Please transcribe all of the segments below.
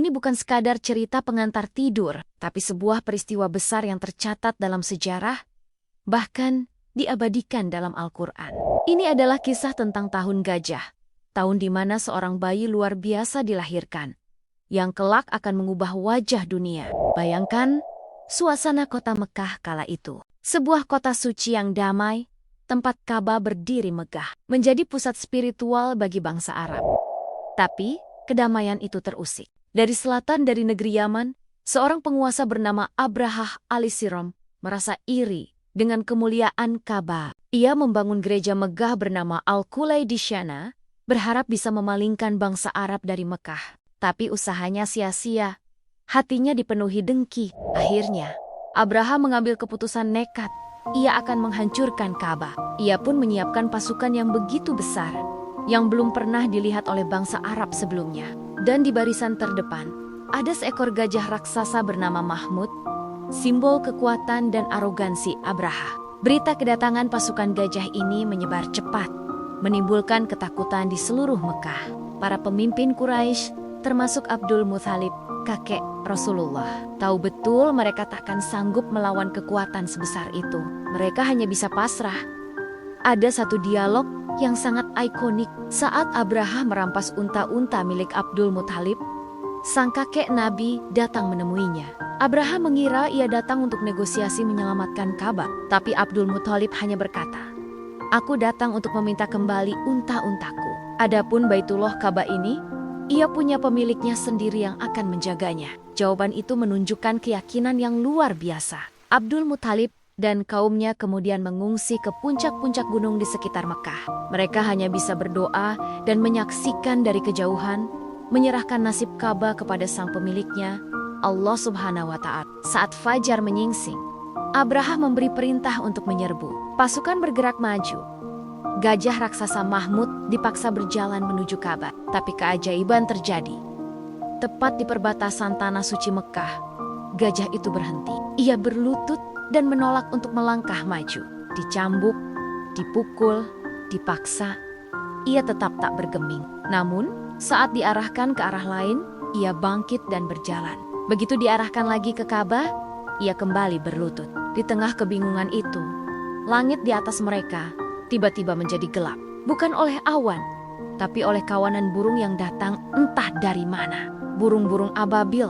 ini bukan sekadar cerita pengantar tidur, tapi sebuah peristiwa besar yang tercatat dalam sejarah, bahkan diabadikan dalam Al-Quran. Ini adalah kisah tentang tahun gajah, tahun di mana seorang bayi luar biasa dilahirkan, yang kelak akan mengubah wajah dunia. Bayangkan suasana kota Mekah kala itu. Sebuah kota suci yang damai, tempat Ka'bah berdiri megah, menjadi pusat spiritual bagi bangsa Arab. Tapi, kedamaian itu terusik. Dari selatan dari negeri Yaman, seorang penguasa bernama Abrahah al-Siram merasa iri dengan kemuliaan Ka'bah. Ia membangun gereja megah bernama Al-Qulai di sana, berharap bisa memalingkan bangsa Arab dari Mekah. Tapi usahanya sia-sia. Hatinya dipenuhi dengki. Akhirnya, Abrahah mengambil keputusan nekat. Ia akan menghancurkan Ka'bah. Ia pun menyiapkan pasukan yang begitu besar, yang belum pernah dilihat oleh bangsa Arab sebelumnya. Dan di barisan terdepan, ada seekor gajah raksasa bernama Mahmud, simbol kekuatan dan arogansi Abrahah. Berita kedatangan pasukan gajah ini menyebar cepat, menimbulkan ketakutan di seluruh Mekah. Para pemimpin Quraisy, termasuk Abdul Muthalib, kakek Rasulullah, tahu betul mereka takkan sanggup melawan kekuatan sebesar itu. Mereka hanya bisa pasrah. Ada satu dialog yang sangat ikonik saat Abrahah merampas unta-unta milik Abdul Muthalib. Sang kakek Nabi datang menemuinya. Abrahah mengira ia datang untuk negosiasi menyelamatkan Ka'bah, tapi Abdul Muthalib hanya berkata, "Aku datang untuk meminta kembali unta-untaku. Adapun Baitullah Ka'bah ini, ia punya pemiliknya sendiri yang akan menjaganya." Jawaban itu menunjukkan keyakinan yang luar biasa. Abdul Muthalib dan kaumnya kemudian mengungsi ke puncak-puncak gunung di sekitar Mekah. Mereka hanya bisa berdoa dan menyaksikan dari kejauhan, menyerahkan nasib Ka'bah kepada sang pemiliknya, Allah Subhanahu wa Ta'ala. Saat fajar menyingsing, Abrahah memberi perintah untuk menyerbu. Pasukan bergerak maju. Gajah raksasa Mahmud dipaksa berjalan menuju Ka'bah, tapi keajaiban terjadi. Tepat di perbatasan tanah suci Mekah, gajah itu berhenti. Ia berlutut dan menolak untuk melangkah maju. Dicambuk, dipukul, dipaksa, ia tetap tak bergeming. Namun, saat diarahkan ke arah lain, ia bangkit dan berjalan. Begitu diarahkan lagi ke Ka'bah, ia kembali berlutut. Di tengah kebingungan itu, langit di atas mereka tiba-tiba menjadi gelap. Bukan oleh awan, tapi oleh kawanan burung yang datang entah dari mana. Burung-burung ababil.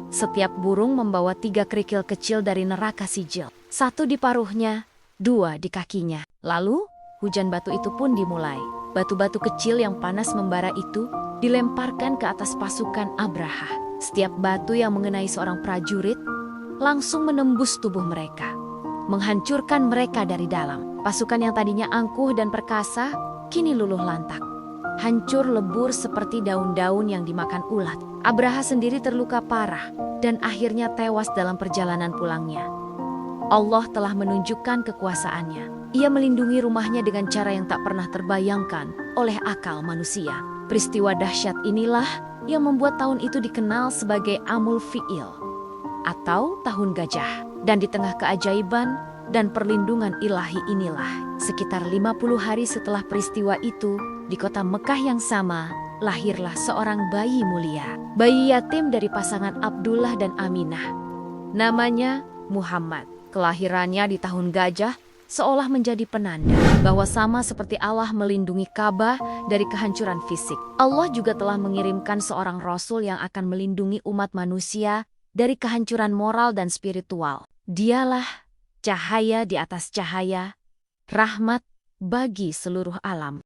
Setiap burung membawa 3 kerikil kecil dari neraka sijil. 1 di paruhnya, 2 di kakinya. Lalu, hujan batu itu pun dimulai. Batu-batu kecil yang panas membara itu dilemparkan ke atas pasukan Abrahah. Setiap batu yang mengenai seorang prajurit langsung menembus tubuh mereka, menghancurkan mereka dari dalam. Pasukan yang tadinya angkuh dan perkasa, kini luluh lantak. Hancur lebur seperti daun-daun yang dimakan ulat. Abrahah sendiri terluka parah dan akhirnya tewas dalam perjalanan pulangnya. Allah telah menunjukkan kekuasaannya. Ia melindungi rumahnya dengan cara yang tak pernah terbayangkan oleh akal manusia. Peristiwa dahsyat inilah yang membuat tahun itu dikenal sebagai Amul Fi'il atau Tahun Gajah. Dan di tengah keajaiban dan perlindungan ilahi inilah, sekitar 50 hari setelah peristiwa itu, di kota Mekah yang sama, lahirlah seorang bayi mulia. Bayi yatim dari pasangan Abdullah dan Aminah. Namanya Muhammad. Kelahirannya di tahun gajah seolah menjadi penanda bahwa sama seperti Allah melindungi Ka'bah dari kehancuran fisik, Allah juga telah mengirimkan seorang Rasul yang akan melindungi umat manusia dari kehancuran moral dan spiritual. Dialah cahaya di atas cahaya, rahmat bagi seluruh alam.